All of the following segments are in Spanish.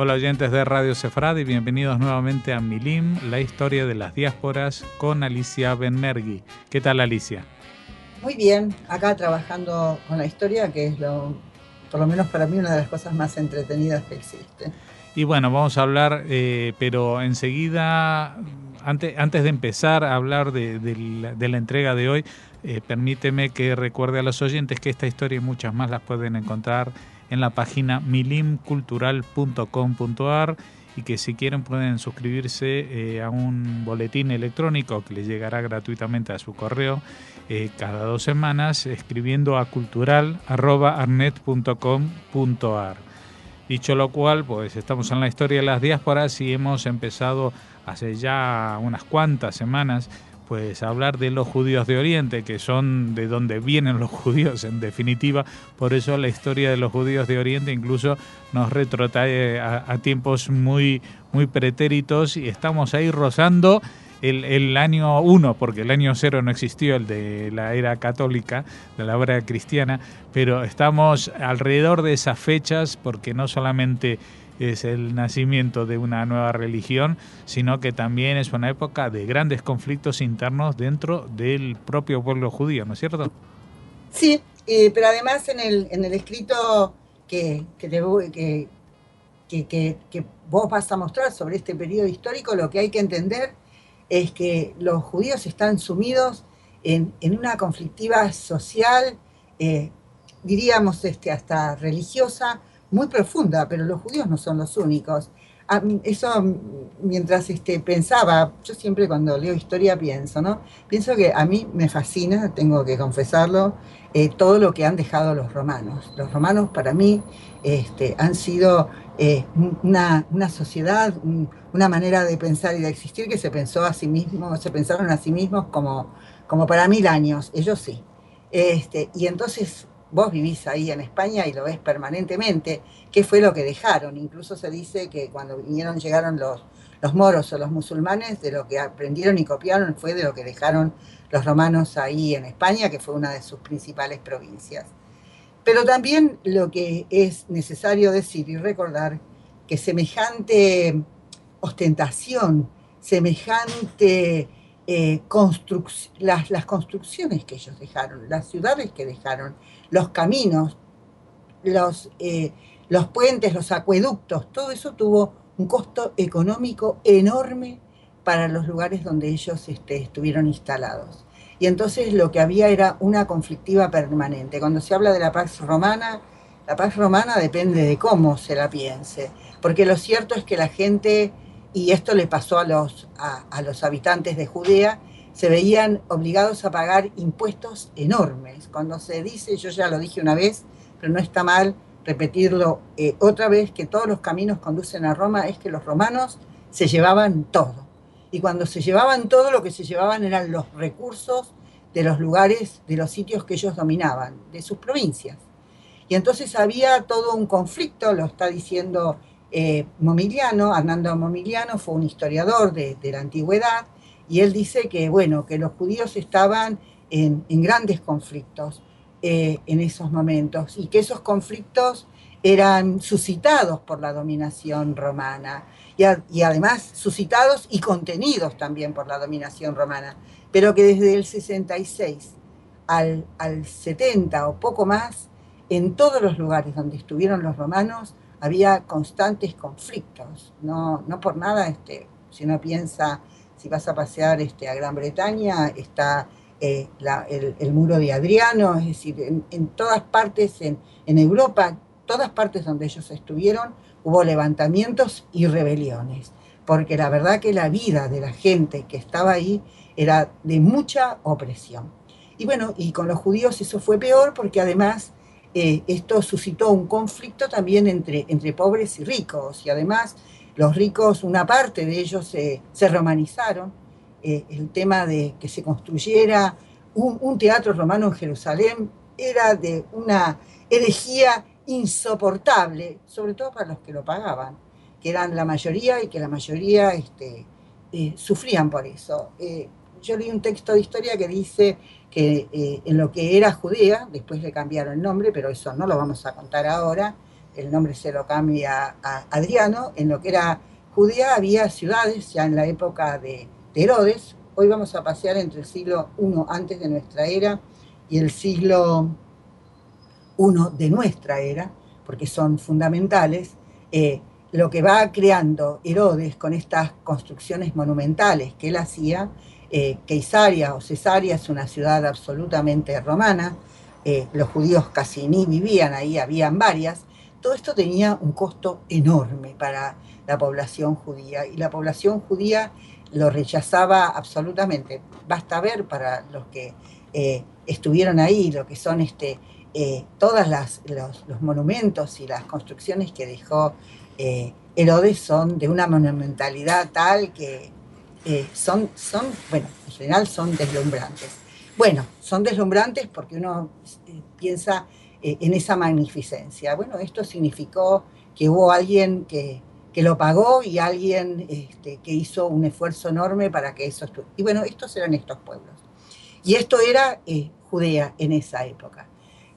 Hola oyentes de Radio Sefrad y bienvenidos nuevamente a Milim, la historia de las diásporas con Alicia Benmergui. ¿Qué tal, Alicia? Muy bien, acá trabajando con la historia, que es por lo menos para mí, una de las cosas más entretenidas que existe. Y bueno, vamos a hablar, pero enseguida, antes de empezar a hablar de la entrega de hoy, permíteme que recuerde a los oyentes que esta historia y muchas más las pueden encontrar en la página milimcultural.com.ar y que si quieren pueden suscribirse a un boletín electrónico que les llegará gratuitamente a su correo cada 2 semanas escribiendo a cultural@arnet.com.ar. Dicho lo cual, pues estamos en la historia de las diásporas y hemos empezado hace ya unas cuantas semanas pues a hablar de los judíos de Oriente, que son de donde vienen los judíos en definitiva. Por eso la historia de los judíos de Oriente incluso nos retrotrae a tiempos muy pretéritos y estamos ahí rozando el año 1, porque el año 0 no existió, el de la era católica, de la era cristiana, pero estamos alrededor de esas fechas porque no solamente es el nacimiento de una nueva religión, sino que también es una época de grandes conflictos internos dentro del propio pueblo judío, ¿no es cierto? Sí, pero además en el escrito que vos vas a mostrar sobre este periodo histórico, lo que hay que entender es que los judíos están sumidos en una conflictiva social, eh, diríamos hasta religiosa, muy profunda, pero los judíos no son los únicos. Eso, mientras pensaba, yo siempre cuando leo historia pienso, ¿no? Pienso que a mí me fascina, tengo que confesarlo, todo lo que han dejado los romanos. Los romanos para mí han sido una sociedad, una manera de pensar y de existir que se pensó a sí mismos, se pensaron a sí mismos como para 1000 años, ellos sí. Y entonces vos vivís ahí en España y lo ves permanentemente, qué fue lo que dejaron. Incluso se dice que cuando llegaron los moros o los musulmanes, de lo que aprendieron y copiaron fue de lo que dejaron los romanos ahí en España, que fue una de sus principales provincias. Pero también lo que es necesario decir y recordar que semejante ostentación, semejante las construcciones que ellos dejaron, las ciudades que dejaron, los caminos, los puentes, los acueductos, todo eso tuvo un costo económico enorme para los lugares donde ellos estuvieron instalados. Y entonces lo que había era una conflictiva permanente. Cuando se habla de la paz romana depende de cómo se la piense, porque lo cierto es que la gente, y esto le pasó a los habitantes de Judea, se veían obligados a pagar impuestos enormes. Cuando se dice, yo ya lo dije una vez, pero no está mal repetirlo otra vez, que todos los caminos conducen a Roma, es que los romanos se llevaban todo. Y cuando se llevaban todo, lo que se llevaban eran los recursos de los lugares, de los sitios que ellos dominaban, de sus provincias. Y entonces había todo un conflicto, lo está diciendo Momigliano, Hernando Momigliano fue un historiador de la antigüedad, y él dice que, bueno, que los judíos estaban en grandes conflictos en esos momentos, y que esos conflictos eran suscitados por la dominación romana, y además suscitados y contenidos también por la dominación romana, pero que desde el 66 al 70 o poco más, en todos los lugares donde estuvieron los romanos había constantes conflictos. No por nada, si uno piensa, si vas a pasear a Gran Bretaña, está el muro de Adriano, es decir, en todas partes, en Europa, todas partes donde ellos estuvieron, hubo levantamientos y rebeliones, porque la verdad que la vida de la gente que estaba ahí era de mucha opresión. Y bueno, y con los judíos eso fue peor porque además esto suscitó un conflicto también entre pobres y ricos, y además los ricos, una parte de ellos se romanizaron. El tema de que se construyera un teatro romano en Jerusalén era de una herejía insoportable, sobre todo para los que lo pagaban, que eran la mayoría y que la mayoría sufrían por eso. Yo leí un texto de historia que dice que en lo que era Judea, después le cambiaron el nombre, pero eso no lo vamos a contar ahora, el nombre se lo cambia a Adriano, en lo que era Judea había ciudades ya en la época de Herodes. Hoy vamos a pasear entre el siglo I antes de nuestra era y el siglo I de nuestra era, porque son fundamentales. Lo que va creando Herodes con estas construcciones monumentales que él hacía, Keisaria o Cesarea es una ciudad absolutamente romana, los judíos casi ni vivían ahí, habían varias. Todo esto tenía un costo enorme para la población judía y la población judía lo rechazaba absolutamente. Basta ver para los que estuvieron ahí, lo que son todos los monumentos y las construcciones que dejó Herodes son de una monumentalidad tal que bueno, en general son deslumbrantes. Bueno, son deslumbrantes porque uno piensa en esa magnificencia. Bueno, esto significó que hubo alguien que lo pagó y alguien que hizo un esfuerzo enorme para que eso estuviera. Y bueno, estos eran estos pueblos. Y esto era Judea en esa época.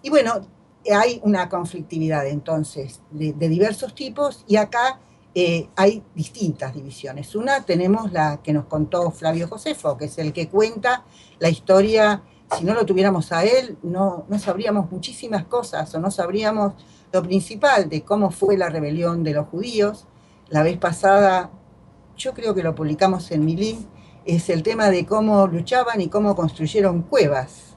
Y bueno, hay una conflictividad entonces de diversos tipos y acá hay distintas divisiones. Una tenemos la que nos contó Flavio Josefo, que es el que cuenta la historia. Si no lo tuviéramos a él, no sabríamos muchísimas cosas o no sabríamos lo principal de cómo fue la rebelión de los judíos. La vez pasada, yo creo que lo publicamos en Milim, es el tema de cómo luchaban y cómo construyeron cuevas,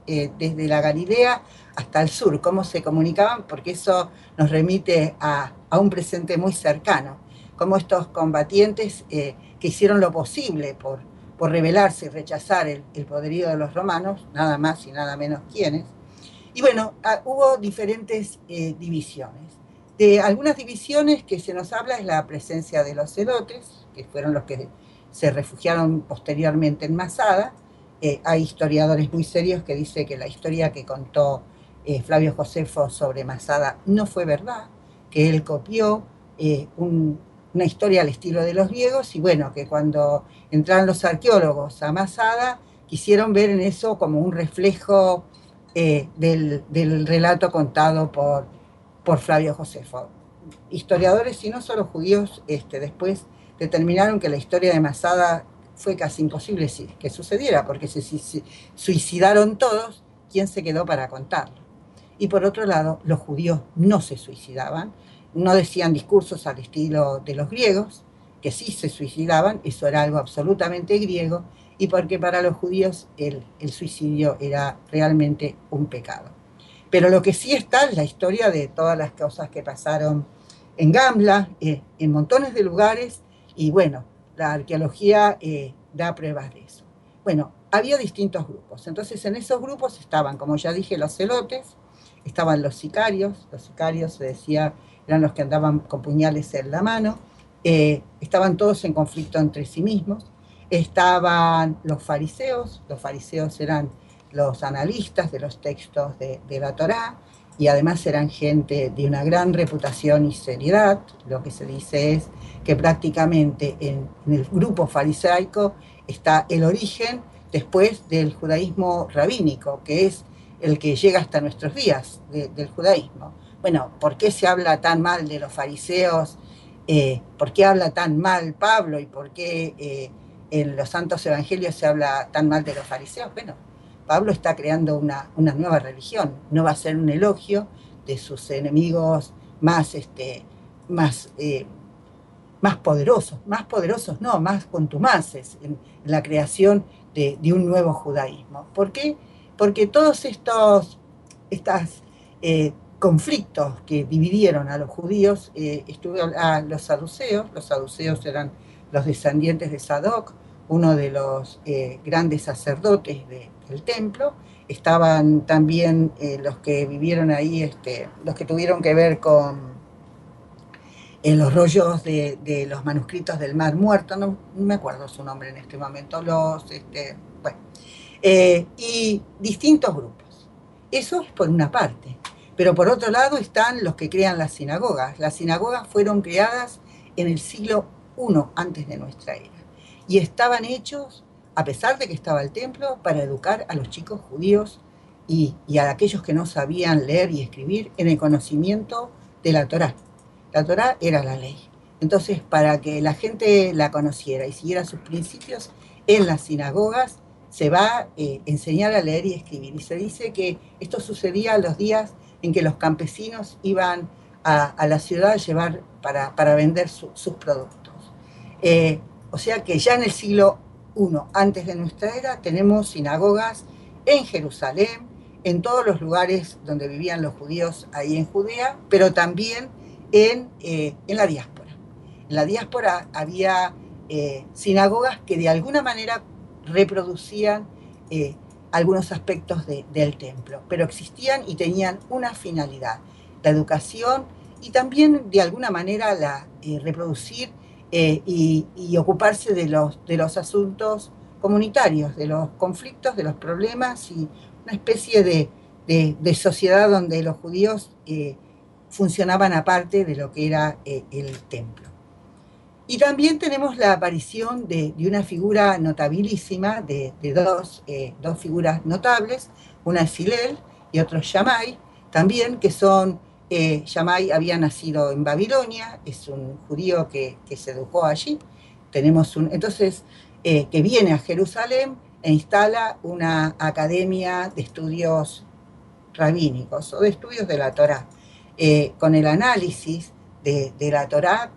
desde la Galilea hasta el sur, cómo se comunicaban, porque eso nos remite a un presente muy cercano, cómo estos combatientes que hicieron lo posible por rebelarse y rechazar el poderío de los romanos, nada más y nada menos quiénes. Y bueno, hubo diferentes divisiones. De algunas divisiones que se nos habla es la presencia de los celotes, que fueron los que se refugiaron posteriormente en Masada. Hay historiadores muy serios que dicen que la historia que contó Flavio Josefo sobre Masada no fue verdad, que él copió una historia al estilo de los griegos y bueno, que cuando entraron los arqueólogos a Masada quisieron ver en eso como un reflejo del relato contado por Flavio Josefo. Historiadores y no solo judíos después determinaron que la historia de Masada fue casi imposible que sucediera, porque se suicidaron todos, ¿quién se quedó para contarlo? Y por otro lado, los judíos no se suicidaban, no decían discursos al estilo de los griegos, que sí se suicidaban, eso era algo absolutamente griego, y porque para los judíos el suicidio era realmente un pecado. Pero lo que sí está es la historia de todas las cosas que pasaron en Gambla, en montones de lugares, y bueno, la arqueología da pruebas de eso. Bueno, había distintos grupos. Entonces en esos grupos estaban, como ya dije, los celotes, estaban los sicarios se decía, eran los que andaban con puñales en la mano, estaban todos en conflicto entre sí mismos, estaban los fariseos eran los analistas de los textos de la Torá, y además eran gente de una gran reputación y seriedad. Lo que se dice es que prácticamente en el grupo farisaico está el origen después del judaísmo rabínico, que es el que llega hasta nuestros días del judaísmo. Bueno, ¿por qué se habla tan mal de los fariseos? ¿Por qué habla tan mal Pablo? ¿Y por qué en los santos evangelios se habla tan mal de los fariseos? Bueno, Pablo está creando una nueva religión, no va a ser un elogio de sus enemigos más poderosos no, más contumaces en la creación de un nuevo judaísmo. ¿Por qué? Porque todos estos conflictos que dividieron a los judíos, a los saduceos eran los descendientes de Sadoc, uno de los grandes sacerdotes del templo, estaban también los que vivieron ahí, los que tuvieron que ver con los rollos de los manuscritos del Mar Muerto, no me acuerdo su nombre en este momento, y distintos grupos. Eso es por una parte. Pero por otro lado están los que crean las sinagogas. Las sinagogas fueron creadas en el siglo I antes de nuestra era. Y estaban hechos, a pesar de que estaba el templo, para educar a los chicos judíos y a aquellos que no sabían leer y escribir en el conocimiento de la Torá. La Torá era la ley. Entonces, para que la gente la conociera y siguiera sus principios, en las sinagogas se va a enseñar a leer y escribir. Y se dice que esto sucedía los días en que los campesinos iban a la ciudad a llevar para vender sus productos. O sea que ya en el siglo I, antes de nuestra era, tenemos sinagogas en Jerusalén, en todos los lugares donde vivían los judíos ahí en Judea, pero también en la diáspora. En la diáspora había sinagogas que de alguna manera reproducían algunos aspectos del templo, pero existían y tenían una finalidad, la educación y también de alguna manera reproducir y ocuparse de los asuntos comunitarios, de los conflictos, de los problemas y una especie de sociedad donde los judíos funcionaban aparte de lo que era el templo. Y también tenemos la aparición de una figura notabilísima, de dos figuras notables, una es Hillel y otro es Shammai, también que son, Shammai había nacido en Babilonia, es un judío que se educó allí, entonces que viene a Jerusalén e instala una academia de estudios rabínicos o de estudios de la Torá, con el análisis de la Torá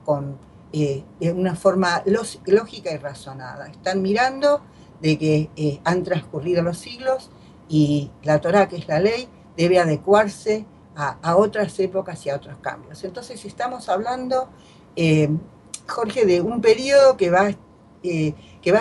de una forma lógica y razonada. Están mirando de que han transcurrido los siglos y la Torá, que es la ley, debe adecuarse a otras épocas y a otros cambios. Entonces estamos hablando, Jorge, de un periodo que va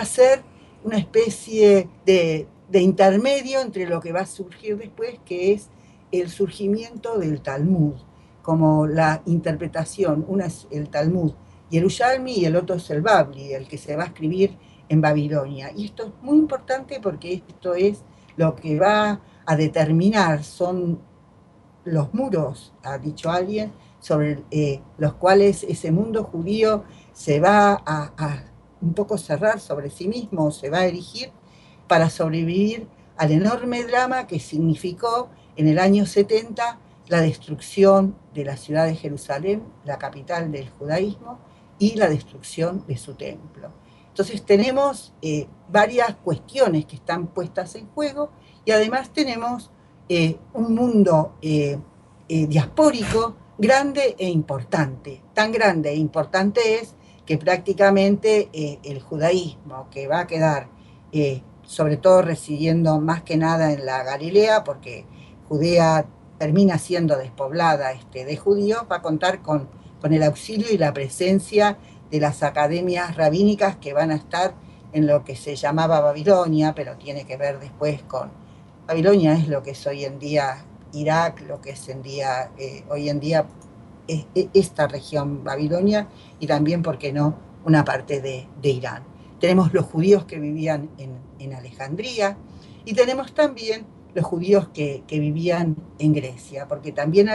a ser una especie de intermedio entre lo que va a surgir después, que es el surgimiento del Talmud, como la interpretación, una es el Talmud Yerushalmi y el otro es el Babli, el que se va a escribir en Babilonia. Y esto es muy importante porque esto es lo que va a determinar, son los muros, ha dicho alguien, sobre los cuales ese mundo judío se va a un poco cerrar sobre sí mismo, se va a erigir para sobrevivir al enorme drama que significó en el año 70 la destrucción de la ciudad de Jerusalén, la capital del judaísmo, y la destrucción de su templo. Entonces tenemos varias cuestiones que están puestas en juego y además tenemos un mundo diaspórico grande e importante. Tan grande e importante es que prácticamente el judaísmo, que va a quedar sobre todo residiendo más que nada en la Galilea, porque Judea termina siendo despoblada de judíos, va a contar con el auxilio y la presencia de las academias rabínicas que van a estar en lo que se llamaba Babilonia, pero tiene que ver después con... Babilonia es lo que es hoy en día Irak, lo que es hoy en día esta región Babilonia y también, ¿por qué no?, una parte de Irán. Tenemos los judíos que vivían en Alejandría y tenemos también los judíos que vivían en Grecia, porque también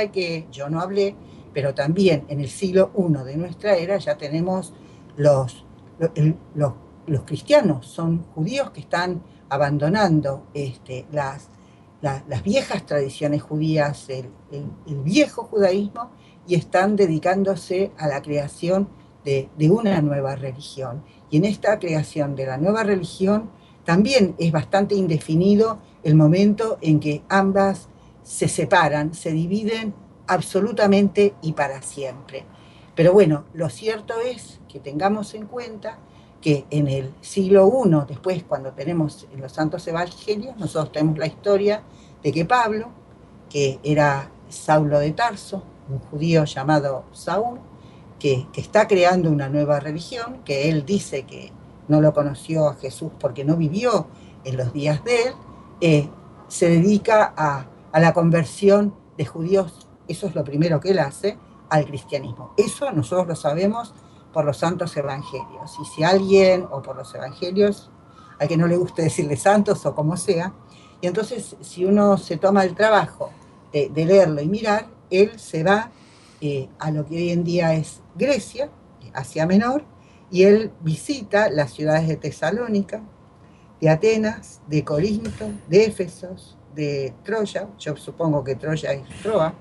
yo no hablé, pero también en el siglo I de nuestra era ya tenemos los cristianos, son judíos que están abandonando las viejas tradiciones judías, el viejo judaísmo, y están dedicándose a la creación de una nueva religión. Y en esta creación de la nueva religión también es bastante indefinido el momento en que ambas se separan, se dividen absolutamente y para siempre. Pero bueno, lo cierto es que tengamos en cuenta que en el siglo I, después, cuando tenemos en los Santos Evangelios, nosotros tenemos la historia de que Pablo, que era Saulo de Tarso, un judío llamado Saúl, que está creando una nueva religión, que él dice que no lo conoció a Jesús porque no vivió en los días de él, se dedica a la conversión de judíos, eso es lo primero que él hace, al cristianismo. Eso nosotros lo sabemos por los santos evangelios. Y si alguien, o por los evangelios, al que no le guste decirle santos o como sea, y entonces si uno se toma el trabajo de leerlo y mirar, él se va a lo que hoy en día es Grecia, Asia Menor, y él visita las ciudades de Tesalónica, de Atenas, de Corinto, de Éfeso, de Troya, yo supongo que Troya es Troa,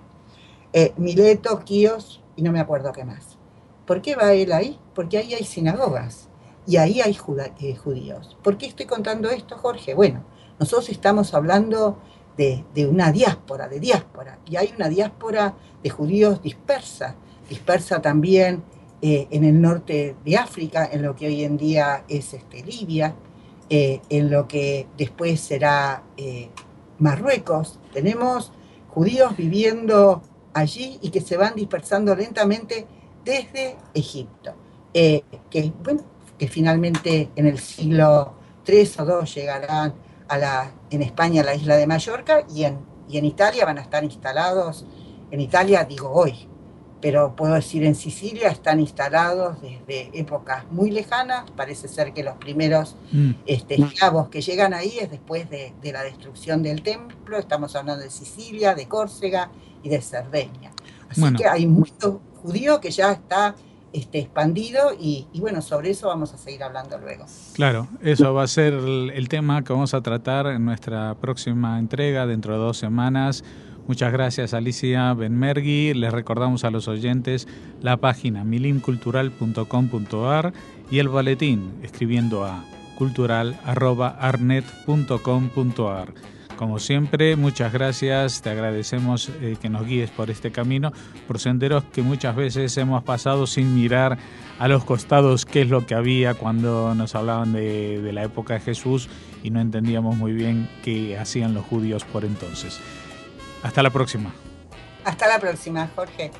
Mileto, Quíos y no me acuerdo qué más. ¿Por qué va él ahí? Porque ahí hay sinagogas y ahí hay judíos. ¿Por qué estoy contando esto, Jorge? Bueno, nosotros estamos hablando de una diáspora, y hay una diáspora de judíos dispersa también en el norte de África, en lo que hoy en día es Libia, en lo que después será Marruecos. Tenemos judíos viviendo allí y que se van dispersando lentamente desde Egipto, bueno, que finalmente en el siglo III o II llegarán en España a la isla de Mallorca y en Italia van a estar instalados, en Italia digo hoy, pero puedo decir en Sicilia están instalados desde épocas muy lejanas. Parece ser que los primeros esclavos que llegan ahí es después de la destrucción del templo. Estamos hablando de Sicilia, de Córcega y de Cerdeña. Así que hay mucho judío que ya está expandido y bueno, sobre eso vamos a seguir hablando luego. Claro, eso va a ser el tema que vamos a tratar en nuestra próxima entrega dentro de 2 semanas. Muchas gracias, Alicia Benmergui. Les recordamos a los oyentes la página milimcultural.com.ar y el boletín escribiendo a cultural@arnet.com.ar. Como siempre, muchas gracias, te agradecemos que nos guíes por este camino, por senderos que muchas veces hemos pasado sin mirar a los costados qué es lo que había cuando nos hablaban de la época de Jesús y no entendíamos muy bien qué hacían los judíos por entonces. Hasta la próxima. Hasta la próxima, Jorge.